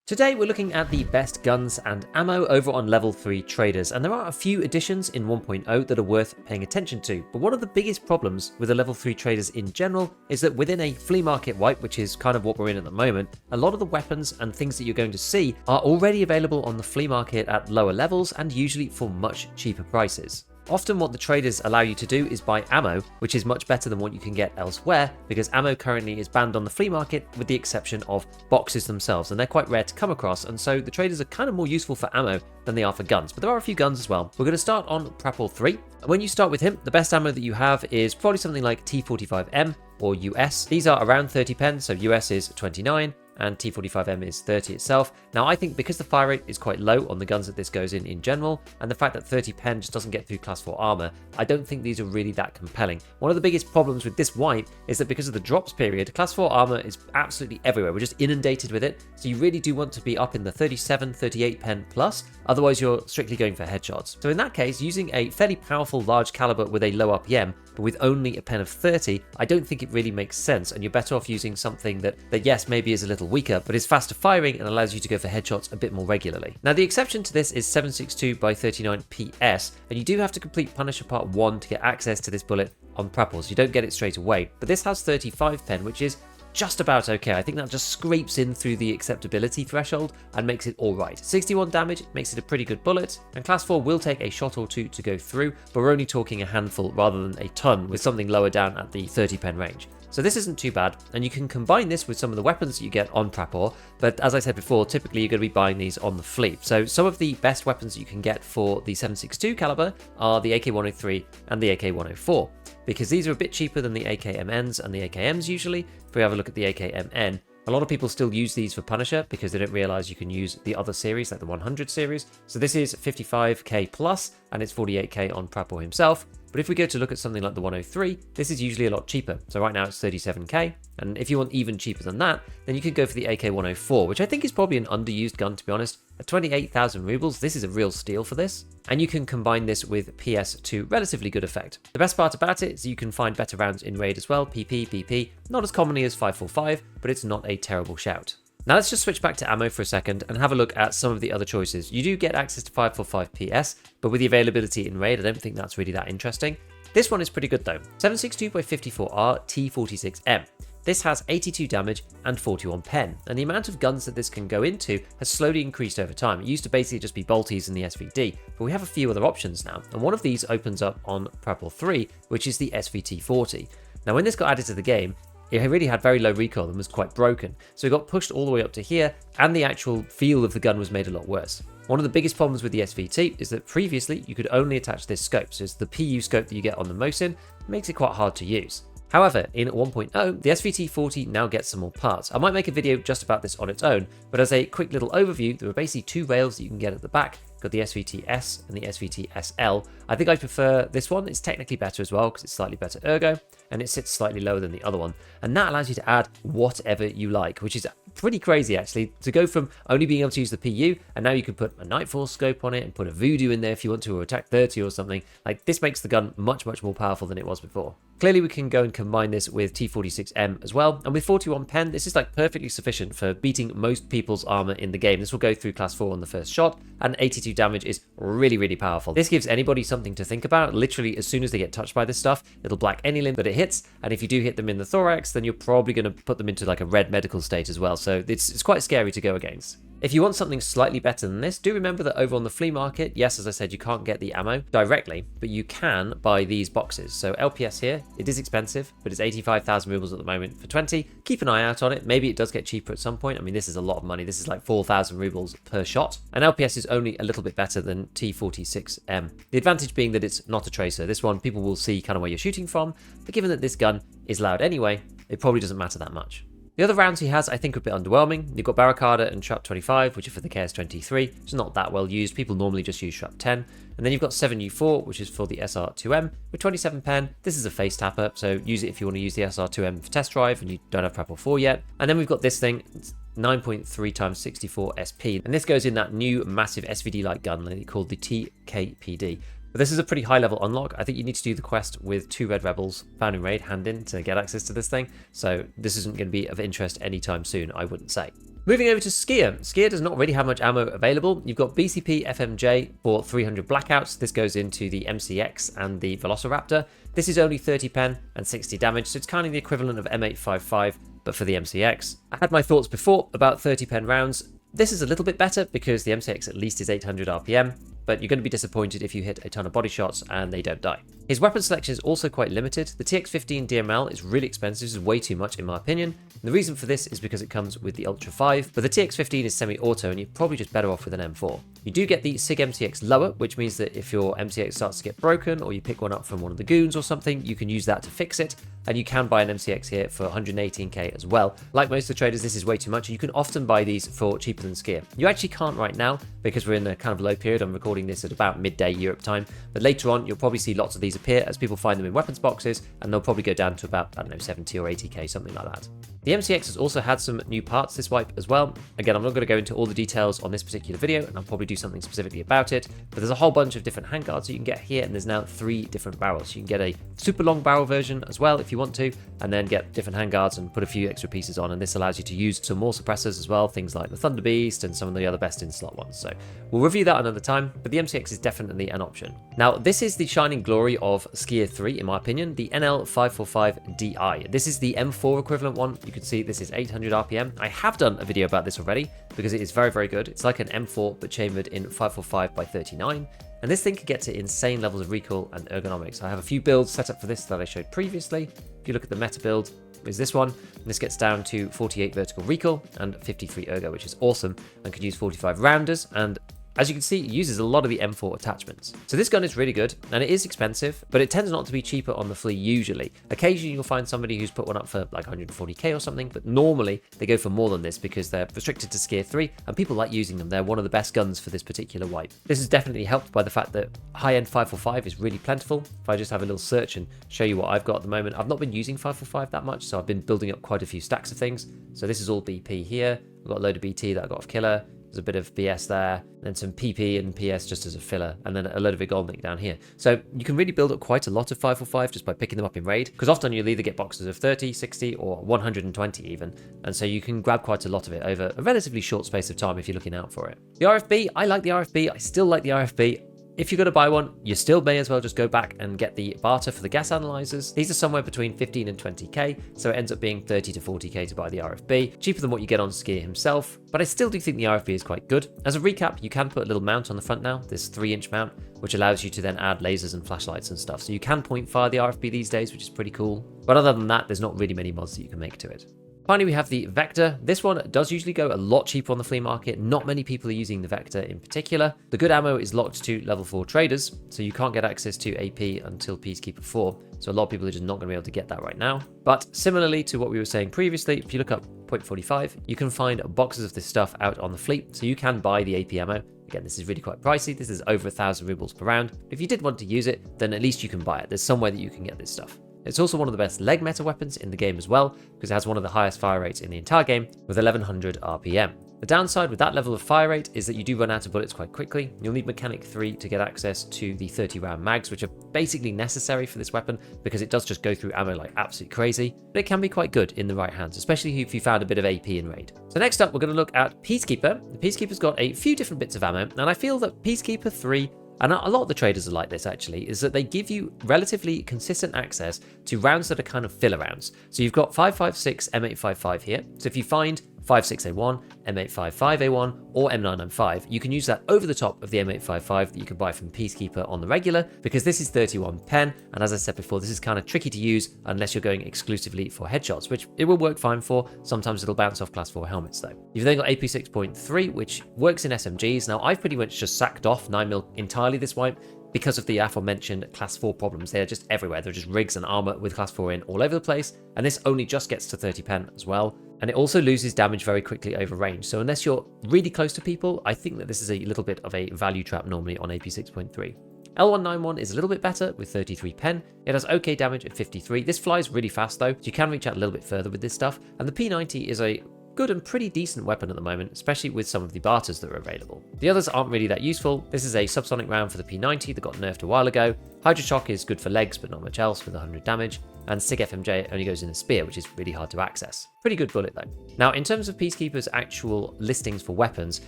Today we're looking at the best guns and ammo over on level 3 traders, and there are a few additions in 1.0 that are worth paying attention to. But one of the biggest problems with the level 3 traders in general is that within a flea market wipe, which is kind of what we're in at the moment, a lot of the weapons and things that you're going to see are already available on the flea market at lower levels and usually for much cheaper prices. Often what the traders allow you to do is buy ammo, which is much better than what you can get elsewhere, because ammo currently is banned on the flea market with the exception of boxes themselves, and they're quite rare to come across, and so the traders are kind of more useful for ammo than they are for guns, but there are a few guns as well. We're going to start on Prapor 3. When you start with him, the best ammo that you have is probably something like T45M or US. These are around 30 pence, so US is 29. And T45M is 30 itself. Now I think because the fire rate is quite low on the guns that this goes in general, and the fact that 30 pen just doesn't get through class 4 armor, I don't think these are really that compelling. One of the biggest problems with this wipe is that because of the drops period, class 4 armor is absolutely everywhere. We're just inundated with it, so you really do want to be up in the 37, 38 pen plus, otherwise you're strictly going for headshots. So in that case, using a fairly powerful large caliber with a low RPM, but with only a pen of 30, I don't think it really makes sense, and you're better off using something that yes, maybe is a little weaker, but is faster firing and allows you to go for headshots a bit more regularly. Now the exception to this is 7.62 by 39 PS, and you do have to complete Punisher Part 1 to get access to this bullet on Prapor, so you don't get it straight away, but this has 35 pen, which is just about okay. I think that just scrapes in through the acceptability threshold and makes it alright. 61 damage makes it a pretty good bullet, and class 4 will take a shot or two to go through, but we're only talking a handful rather than a ton with something lower down at the 30 pen range. So this isn't too bad, and you can combine this with some of the weapons that you get on Prapor, but as I said before, typically you're going to be buying these on the flea. So some of the best weapons you can get for the 7.62 caliber are the AK-103 and the AK-104, because these are a bit cheaper than the AKMNs and the AKMs usually. If we have a look at the AKMN, a lot of people still use these for Punisher because they don't realize you can use the other series, like the 100 series. So this is 55k plus, and it's 48k on Prapor himself. But if we go to look at something like the 103, this is usually a lot cheaper. So right now it's 37k, and if you want even cheaper than that, then you could go for the AK-104, which I think is probably an underused gun, to be honest. At 28,000 rubles, this is a real steal for this, and you can combine this with PS to relatively good effect. The best part about it is you can find better rounds in raid as well, PP, BP, not as commonly as 545, but it's not a terrible shout. Now let's just switch back to ammo for a second and have a look at some of the other choices. You do get access to 545 PS, but with the availability in raid, I don't think that's really that interesting. This one is pretty good though. 7.62 by 54R T46M. This has 82 damage and 41 pen, and the amount of guns that this can go into has slowly increased over time. It used to basically just be bolties and the SVD, but we have a few other options now, and one of these opens up on Prapor 3, which is the SVT40. Now when this got added to the game, it really had very low recoil and was quite broken, so it got pushed all the way up to here, and the actual feel of the gun was made a lot worse. One of the biggest problems with the SVT is that previously you could only attach this scope, so it's the PU scope that you get on the Mosin, makes it quite hard to use. However, in 1.0, the SVT40 now gets some more parts. I might make a video just about this on its own, but as a quick little overview, there are basically two rails that you can get at the back. You've got the SVT-S and the SVT-SL. I think I prefer this one. It's technically better as well because it's slightly better ergo, and it sits slightly lower than the other one. And that allows you to add whatever you like, which is pretty crazy actually, to go from only being able to use the PU, and now you can put a Nightfall scope on it and put a Voodoo in there if you want to, or attack 30 or something. Like, this makes the gun much more powerful than it was before. Clearly we can go and combine this with T46M as well, and with 41 pen, this is like perfectly sufficient for beating most people's armor in the game. This will go through class 4 on the first shot, and 82 damage is really powerful. This gives anybody something to think about. Literally, as soon as they get touched by this stuff, it'll black any limb that it hits, and if you do hit them in the thorax, then you're probably going to put them into like a red medical state as well, so it's quite scary to go against. If you want something slightly better than this, do remember that over on the flea market, yes, as I said, you can't get the ammo directly, but you can buy these boxes. So LPS here, it is expensive, but it's 85,000 rubles at the moment for 20. Keep an eye out on it. Maybe it does get cheaper at some point. I mean, this is a lot of money. This is like 4,000 rubles per shot. And LPS is only a little bit better than T46M. The advantage being that it's not a tracer. This one, people will see kind of where you're shooting from, but given that this gun is loud anyway, it probably doesn't matter that much. The other rounds he has, I think, are a bit underwhelming. You've got Barricada and Shrap 25, which are for the KS23. It's not that well used. People normally just use Shrap 10. And then you've got 7U4, which is for the SR2M with 27 pen. This is a face tapper, so use it if you want to use the SR2M for test drive and you don't have Prapor 4 yet. And then we've got this thing. It's 9.3 times 64 SP, and this goes in that new massive SVD-like gun called the TKPD. But this is a pretty high level unlock. I think you need to do the quest with 2 Red Rebels found in raid hand in to get access to this thing, so this isn't going to be of interest anytime soon, I wouldn't say. Moving over to Skier. Skier does not really have much ammo available. You've got BCP FMJ for 300 blackouts. This goes into the MCX and the Velociraptor. This is only 30 pen and 60 damage, so it's kind of the equivalent of M855, but for the MCX. I had my thoughts before about 30 pen rounds. This is a little bit better because the MCX at least is 800 RPM, but you're going to be disappointed if you hit a ton of body shots and they don't die. His weapon selection is also quite limited. The TX15 DML is really expensive. This is way too much in my opinion. And the reason for this is because it comes with the Ultra 5, but the TX15 is semi-auto and you're probably just better off with an M4. You do get the SIG MTX lower, which means that if your MTX starts to get broken or you pick one up from one of the goons or something, you can use that to fix it. And you can buy an MCX here for 118k as well. Like most of the traders, this is way too much. You can often buy these for cheaper than Skier. You actually can't right now because we're in a kind of low period. I'm recording this at about midday Europe time. But later on, you'll probably see lots of these appear as people find them in weapons boxes, and they'll probably go down to about, I don't know, 70 or 80k, something like that. The MCX has also had some new parts this wipe as well. Again, I'm not going to go into all the details on this particular video, and I'll probably do something specifically about it, but there's a whole bunch of different handguards you can get here, and there's now 3 different barrels. You can get a super long barrel version as well if you want to, and then get different handguards and put a few extra pieces on, and this allows you to use some more suppressors as well, things like the Thunder Beast and some of the other best in slot ones. So we'll review that another time, but the MCX is definitely an option. Now, this is the shining glory of Skier 3, in my opinion, the NL545DI. This is the M4 equivalent one. You can see this is 800 RPM. I have done a video about this already because it is very, very good. It's like an M4 but chambered in 545 by 39. And this thing can get to insane levels of recoil and ergonomics. I have a few builds set up for this that I showed previously. If you look at the meta build, is this one. This gets down to 48 vertical recoil and 53 ergo, which is awesome, and can use 45 rounders. And as you can see, it uses a lot of the M4 attachments. So this gun is really good, and it is expensive, but it tends not to be cheaper on the flea usually. Occasionally you'll find somebody who's put one up for like 140k or something, but normally they go for more than this because they're restricted to Skier 3, and people like using them. They're one of the best guns for this particular wipe. This is definitely helped by the fact that high-end 545 is really plentiful. If I just have a little search and show you what I've got at the moment, I've not been using 545 that much, so I've been building up quite a few stacks of things. So this is all BP here. I've got a load of BT that I got off Killer. There's a bit of BS there, then some PP and PS just as a filler, and then a load of Igolnik down here. So you can really build up quite a lot of 545 just by picking them up in raid, because often you'll either get boxes of 30, 60, or 120 even, and so you can grab quite a lot of it over a relatively short space of time if you're looking out for it. The RFB, I like the RFB, I still like the RFB. If you're going to buy one, you still may as well just go back and get the barter for the gas analyzers. These are somewhere between 15 and 20k, so it ends up being 30 to 40k to buy the RFB, cheaper than what you get on Skier himself, but I still do think the RFB is quite good. As a recap, you can put a little mount on the front now, this 3-inch mount, which allows you to then add lasers and flashlights and stuff, so you can point fire the RFB these days, which is pretty cool. But other than that, there's not really many mods that you can make to it. Finally, we have the Vector. This one does usually go a lot cheaper on the flea market. Not many people are using the Vector in particular. The good ammo is locked to level 4 traders, so you can't get access to AP until Peacekeeper 4. So a lot of people are just not going to be able to get that right now. But similarly to what we were saying previously, if you look up .45, you can find boxes of this stuff out on the fleet, so you can buy the AP ammo. Again, this is really quite pricey. This is over 1,000 rubles per round. If you did want to use it, then at least you can buy it. There's somewhere that you can get this stuff. It's also one of the best leg meta weapons in the game as well, because it has one of the highest fire rates in the entire game with 1100 RPM. The downside with that level of fire rate is that you do run out of bullets quite quickly. You'll need Mechanic 3 to get access to the 30 round mags, which are basically necessary for this weapon because it does just go through ammo like absolutely crazy, but it can be quite good in the right hands, especially if you found a bit of AP in raid. So next up, we're going to look at Peacekeeper. The Peacekeeper's got a few different bits of ammo, and I feel that Peacekeeper 3, and a lot of the traders are like this actually, is that they give you relatively consistent access to rounds that are kind of filler rounds. So you've got 5.56 M855 here. So if you find 5.6A1, M855A1, or M995, you can use that over the top of the M855 that you can buy from Peacekeeper on the regular, because this is 31 pen, and as I said before, this is kind of tricky to use unless you're going exclusively for headshots, which it will work fine for. Sometimes it'll bounce off class 4 helmets though. You've then got AP 6.3, which works in SMGs. Now I've pretty much just sacked off 9mm entirely this wipe, because of the aforementioned class 4 problems. They're just everywhere. They're just rigs and armor with class 4 in all over the place, and this only just gets to 30 pen as well. And it also loses damage very quickly over range. So unless you're really close to people, I think that this is a little bit of a value trap normally on AP 6.3. L191 is a little bit better with 33 pen. It has okay damage at 53. This flies really fast though, so you can reach out a little bit further with this stuff. And the P90 is a good and pretty decent weapon at the moment, especially with some of the barters that are available. The others aren't really that useful. This is a subsonic round for the P90 that got nerfed a while ago. Hydra Shock is good for legs but not much else with 100 damage. and SIG FMJ only goes in a spear, which is really hard to access. Pretty good bullet though. Now, in terms of Peacekeeper's actual listings for weapons,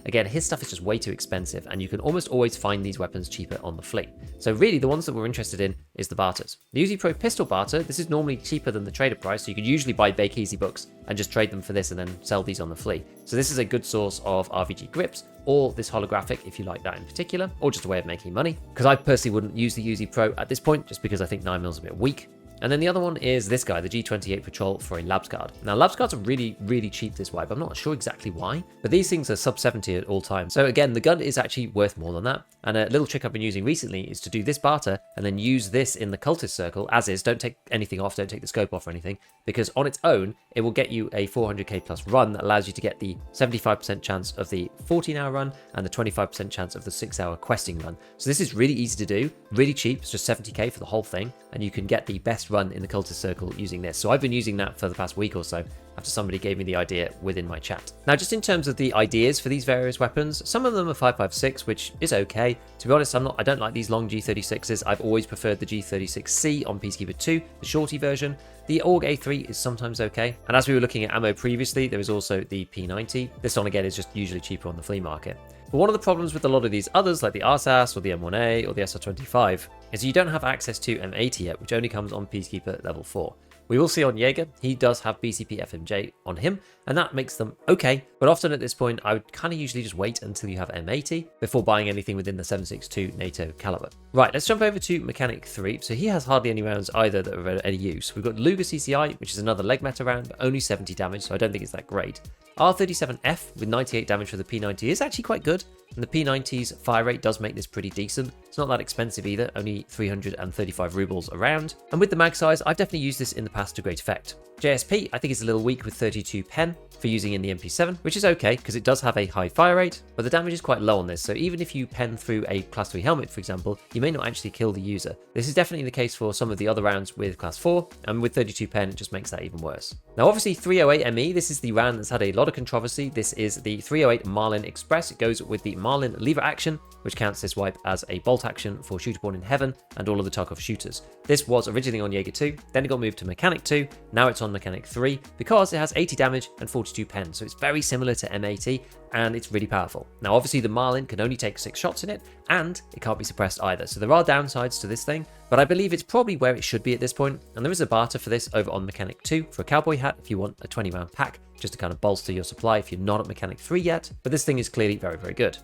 again, his stuff is just way too expensive, and you can almost always find these weapons cheaper on the fleet. So really, the ones that we're interested in is the barters. The Uzi Pro pistol barter, this is normally cheaper than the trader price, so you could usually buy Bake Easy books and just trade them for this and then sell these on the fleet. So this is a good source of RVG grips, or this holographic if you like that in particular, or just a way of making money. Because I personally wouldn't use the Uzi Pro at this point, just because I think 9mm is a bit weak. And then the other one is this guy, the G28 Patrol for a Labs card. Now, Labs cards are really, really cheap this wipe. I'm not sure exactly why, but these things are sub 70 at all times. So again, the gun is actually worth more than that. And a little trick I've been using recently is to do this barter and then use this in the cultist circle as is. Don't take anything off, don't take the scope off or anything, because on its own, it will get you a 400k plus run that allows you to get the 75% chance of the 14-hour run and the 25% chance of the 6-hour questing run. So this is really easy to do, really cheap. It's just 70k for the whole thing, and you can get the best run in the cultist circle using this. So I've been using that for the past week or so after somebody gave me the idea within my chat. Now, just in terms of the ideas for these various weapons, some of them are 5.56, which is okay. To be honest, I don't like these long G36s. I've always preferred the G36C on Peacekeeper 2, the shorty version. The AUG A3 is sometimes okay. And as we were looking at ammo previously, there is also the P90. This one again is just usually cheaper on the flea market. But one of the problems with a lot of these others, like the RSAS or the M1A or the SR25, is you don't have access to M80 yet, which only comes on Peacekeeper level 4. We will see on Jaeger, he does have BCP FMJ on him, and that makes them okay, but often at this point, I would kind of usually just wait until you have M80 before buying anything within the 7.62 NATO caliber. Right, let's jump over to Mechanic 3. So he has hardly any rounds either that are of any use. We've got Luger CCI, which is another leg meta round, but only 70 damage, so I don't think it's that great. R37F with 98 damage for the P90 is actually quite good, and the P90's fire rate does make this pretty decent. It's not that expensive either, only 335 rubles a round. And with the mag size, I've definitely used this in the past to great effect. JSP, I think is a little weak with 32 pen for using in the MP7, which is okay because it does have a high fire rate, but the damage is quite low on this, so even if you pen through a class 3 helmet, for example, you may not actually kill the user. This is definitely the case for some of the other rounds with class 4, and with 32 pen, it just makes that even worse. Now obviously 308 ME, this is the round that's had a lot of controversy. This is the 308 Marlin Express. It goes with the Marlin lever action, which counts this wipe as a bolt action for Shooter Born in Heaven and all of the Tarkov shooters. This was originally on Jaeger 2, then it got moved to Mechanic 2, now it's on Mechanic 3 because it has 80 damage and 42 pen, so it's very similar to M80 and it's really powerful. Now obviously the Marlin can only take 6 shots in it and it can't be suppressed either, so there are downsides to this thing, but I believe it's probably where it should be at this point, and there is a barter for this over on Mechanic 2 for a cowboy hat if you want a 20 round pack just to kind of bolster your supply if you're not at Mechanic 3 yet, but this thing is clearly very, very good.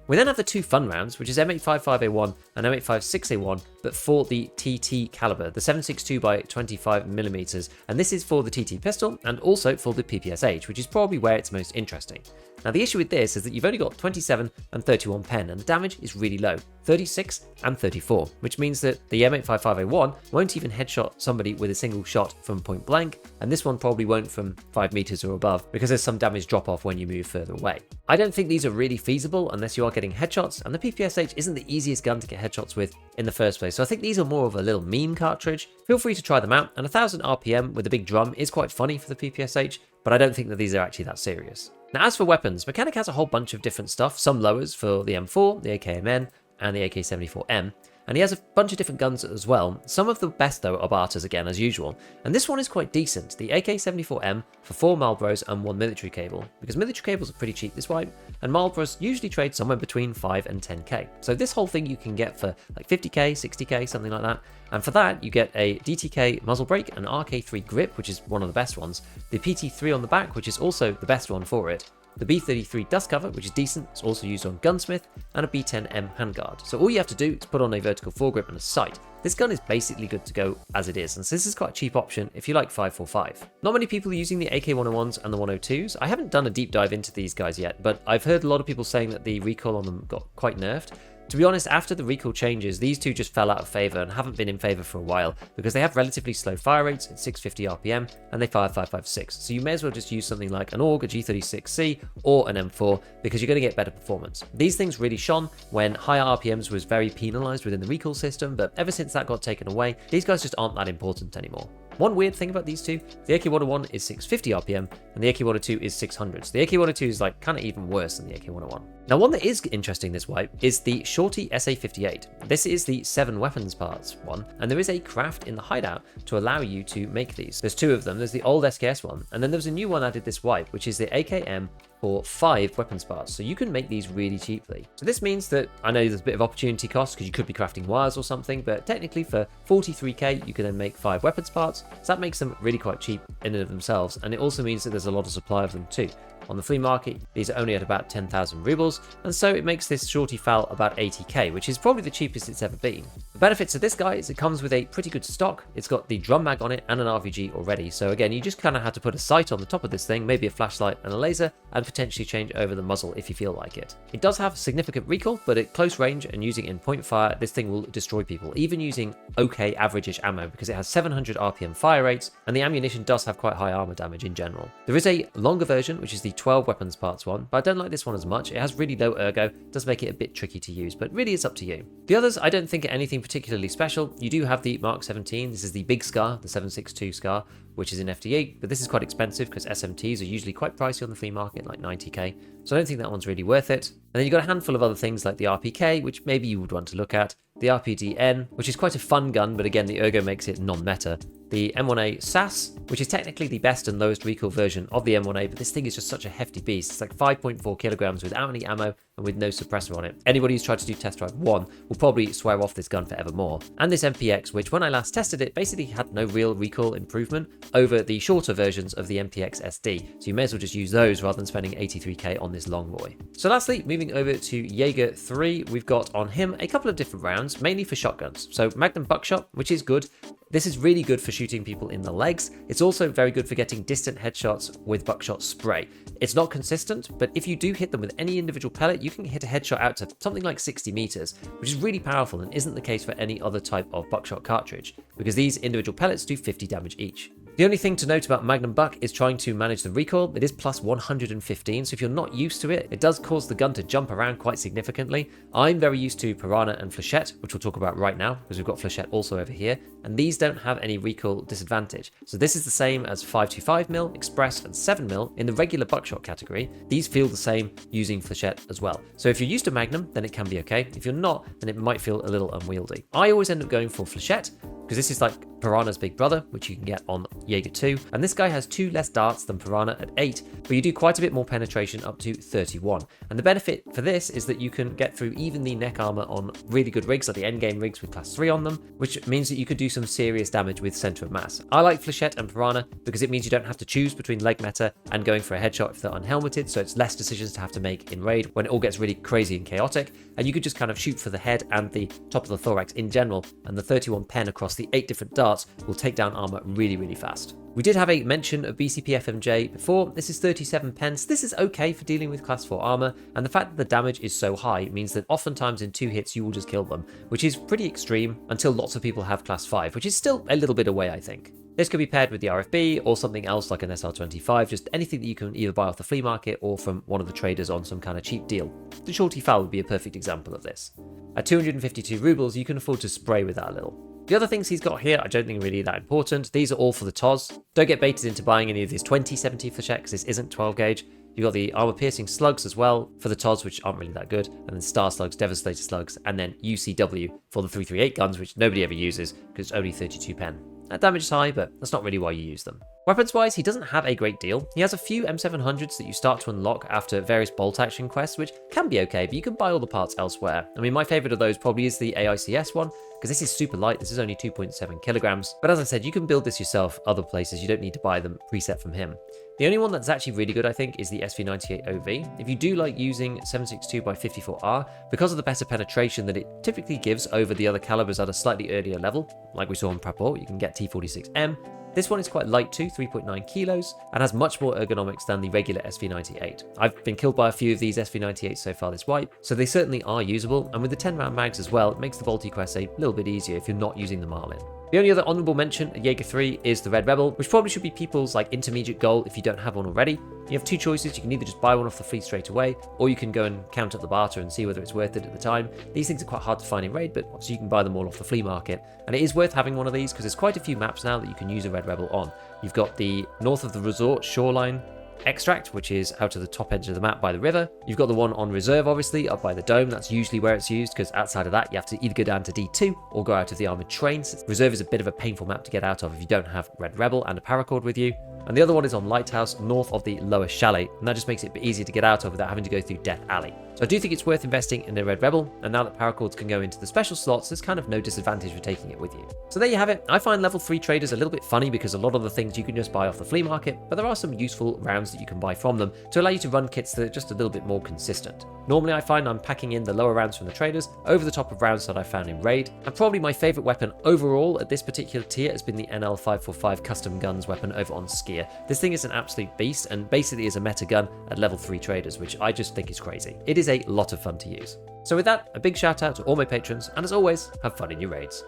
We then have the two fun rounds, which is M855A1 and M856A1, but for the TT caliber, the 7.62 by 25mm, and this is for the TT pistol and also for the PPSH, which is probably where it's most interesting. Now the issue with this is that you've only got 27 and 31 pen, and the damage is really low, 36 and 34, which means that the M855A1 won't even headshot somebody with a single shot from point blank, and this one probably won't from 5 meters or above because there's some damage drop off when you move further away. I don't think these are really feasible unless you are getting headshots, and the PPSH isn't the easiest gun to get headshots with in the first place, so I think these are more of a little meme cartridge. Feel free to try them out, and 1000 RPM with a big drum is quite funny for the PPSH, but I don't think that these are actually that serious. Now as for weapons, Mechanic has a whole bunch of different stuff, some lowers for the M4, the AKMN, and the AK-74M, and he has a bunch of different guns as well. Some of the best though are barters again as usual, and this one is quite decent, the AK-74M for 4 Marlboros and 1 military cable, because military cables are pretty cheap this wipe, and Marlboros usually trade somewhere between 5 and 10k. So this whole thing you can get for like 50k, 60k, something like that, and for that you get a DTK muzzle brake, an RK3 grip, which is one of the best ones, the PT3 on the back, which is also the best one for it, the B33 dust cover, which is decent, it's also used on Gunsmith, and a B10M handguard. So all you have to do is put on a vertical foregrip and a sight. This gun is basically good to go as it is, and so this is quite a cheap option if you like 545. Not many people are using the AK-101s and the 102s. I haven't done a deep dive into these guys yet, but I've heard a lot of people saying that the recoil on them got quite nerfed. To be honest, after the recoil changes, these two just fell out of favour and haven't been in favour for a while because they have relatively slow fire rates at 650 RPM and they fire 5.56. So you may as well just use something like an AUG, a G36C or an M4 because you're going to get better performance. These things really shone when higher RPMs was very penalised within the recoil system, but ever since that got taken away, these guys just aren't that important anymore. One weird thing about these two, the AK-101 is 650 RPM and the AK-102 is 600. So the AK-102 is like kind of even worse than the AK-101. Now, one that is interesting this wipe is the Shorty SA58. This is the 7 weapons parts one, and there is a craft in the hideout to allow you to make these. There's 2 of them. There's the old SKS one, and then there's a new one added this wipe, which is the AKM for 5 weapons parts, so you can make these really cheaply. So this means that, I know there's a bit of opportunity cost because you could be crafting wires or something, but technically for 43k you can then make 5 weapons parts, so that makes them really quite cheap in and of themselves, and it also means that there's a lot of supply of them too. On the flea market, these are only at about 10,000 rubles, and so it makes this Shorty FAL about 80k, which is probably the cheapest it's ever been. The benefits of this guy is it comes with a pretty good stock. It's got the drum mag on it and an RVG already, so again, you just kind of have to put a sight on the top of this thing, maybe a flashlight and a laser, and potentially change over the muzzle if you feel like it. It does have significant recoil, but at close range and using it in point fire, this thing will destroy people, even using okay average-ish ammo, because it has 700 RPM fire rates, and the ammunition does have quite high armor damage in general. There is a longer version, which is the 12 weapons parts one, but I don't like this one as much. It has really low ergo, does make it a bit tricky to use, but really it's up to you. The others I don't think are anything particularly special. You do have the Mark 17, this is the big SCAR, the 7.62 SCAR, which is in FD8, but this is quite expensive because SMTs are usually quite pricey on the flea market, like 90k, so I don't think that one's really worth it. And then you've got a handful of other things like the RPK, which maybe you would want to look at, the RPDN, which is quite a fun gun, but again, the ergo makes it non-meta. The M1A SAS, which is technically the best and lowest recoil version of the M1A, but this thing is just such a hefty beast. It's like 5.4 kilograms without any ammo and with no suppressor on it. Anybody who's tried to do test drive 1 will probably swear off this gun forevermore. And this MPX, which when I last tested it, basically had no real recoil improvement over the shorter versions of the MPX SD, so you may as well just use those rather than spending 83k on this long boy. So lastly, moving over to Jaeger 3, we've got on him a couple of different rounds, mainly for shotguns. So Magnum Buckshot, which is good. This is really good for shooting people in the legs. It's also very good for getting distant headshots with buckshot spray. It's not consistent, but if you do hit them with any individual pellet, you can hit a headshot out to something like 60 meters, which is really powerful and isn't the case for any other type of buckshot cartridge, because these individual pellets do 50 damage each. The only thing to note about Magnum Buck is trying to manage the recoil. It is plus 115, so if you're not used to it, it does cause the gun to jump around quite significantly. I'm very used to Piranha and Flechette, which we'll talk about right now, because we've got Flechette also over here, and these don't have any recoil disadvantage. So this is the same as 525mm, Express, and 7mm in the regular buckshot category. These feel the same using Flechette as well. So if you're used to Magnum, then it can be okay. If you're not, then it might feel a little unwieldy. I always end up going for Flechette, because this is like Piranha's big brother, which you can get on Jaeger 2, and this guy has 2 less darts than Piranha at 8, but you do quite a bit more penetration up to 31. And the benefit for this is that you can get through even the neck armor on really good rigs, like the endgame rigs with class 3 on them, which means that you could do some serious damage with center of mass. I like Flechette and Piranha because it means you don't have to choose between leg meta and going for a headshot if they're unhelmeted, so it's less decisions to have to make in raid when it all gets really crazy and chaotic, and you could just kind of shoot for the head and the top of the thorax in general, and the 31 pen across the 8 different darts will take down armor really fast. We did have a mention of BCP FMJ before. This is 37 pence. This is okay for dealing with class 4 armor, and the fact that the damage is so high means that oftentimes in 2 hits you will just kill them, which is pretty extreme until lots of people have class 5, which is still a little bit away, I think. This could be paired with the RFB or something else like an SR25, just anything that you can either buy off the flea market or from one of the traders on some kind of cheap deal. The Shorty FAL would be a perfect example of this. At 252 rubles, you can afford to spray with that a little. The other things he's got here I don't think are really that important. These are all for the TOS. Don't get baited into buying any of these 2070 Flechette because this isn't 12 gauge. You've got the armor piercing slugs as well for the TOS, which aren't really that good, and then Star Slugs, Devastator Slugs, and then UCW for the 338 guns, which nobody ever uses because it's only 32 pen. That damage is high, but that's not really why you use them. Weapons-wise, he doesn't have a great deal. He has a few M700s that you start to unlock after various bolt action quests, which can be okay, but you can buy all the parts elsewhere. I mean, my favorite of those probably is the AICS one, because this is super light. This is only 2.7 kilograms. But as I said, you can build this yourself other places. You don't need to buy them preset from him. The only one that's actually really good, I think, is the SV98OV. If you do like using 7.62x54R, because of the better penetration that it typically gives over the other calibers at a slightly earlier level, like we saw in Prapor, you can get T46M. This one is quite light too, 3.9 kilos, and has much more ergonomics than the regular SV98. I've been killed by a few of these SV98s so far this wipe, so they certainly are usable, and with the 10 round mags as well, it makes the Bolty quest a little bit easier if you're not using the Marlin. The only other honourable mention at Jaeger 3 is the Red Rebel, which probably should be people's like intermediate goal if you don't have one already. You have 2 choices. You can either just buy one off the fleet straight away, or you can go and count up the barter and see whether it's worth it at the time. These things are quite hard to find in raid, but obviously you can buy them all off the flea market, and it is worth having one of these because there's quite a few maps now that you can use a Red Rebel on. You've got the north of the resort shoreline Extract, which is out to the top edge of the map by the river. You've got the one on Reserve, obviously, up by the dome. That's usually where it's used, because outside of that, you have to either go down to D2 or go out of the armored trains. Reserve is a bit of a painful map to get out of if you don't have Red Rebel and a paracord with you. And the other one is on Lighthouse, north of the lower chalet, and that just makes it a bit easier to get out of without having to go through Death Alley. So I do think it's worth investing in the Red Rebel, and now that paracords can go into the special slots, there's kind of no disadvantage for taking it with you. So there you have it. I find level 3 traders a little bit funny because a lot of the things you can just buy off the flea market, but there are some useful rounds that you can buy from them to allow you to run kits that are just a little bit more consistent. Normally I find I'm packing in the lower rounds from the traders over the top of rounds that I found in Raid, and probably my favourite weapon overall at this particular tier has been the NL545 custom guns weapon over on Skier. This thing is an absolute beast and basically is a meta gun at level 3 traders, which I just think is crazy. It is a lot of fun to use. So with that, a big shout out to all my patrons, and as always, have fun in your raids.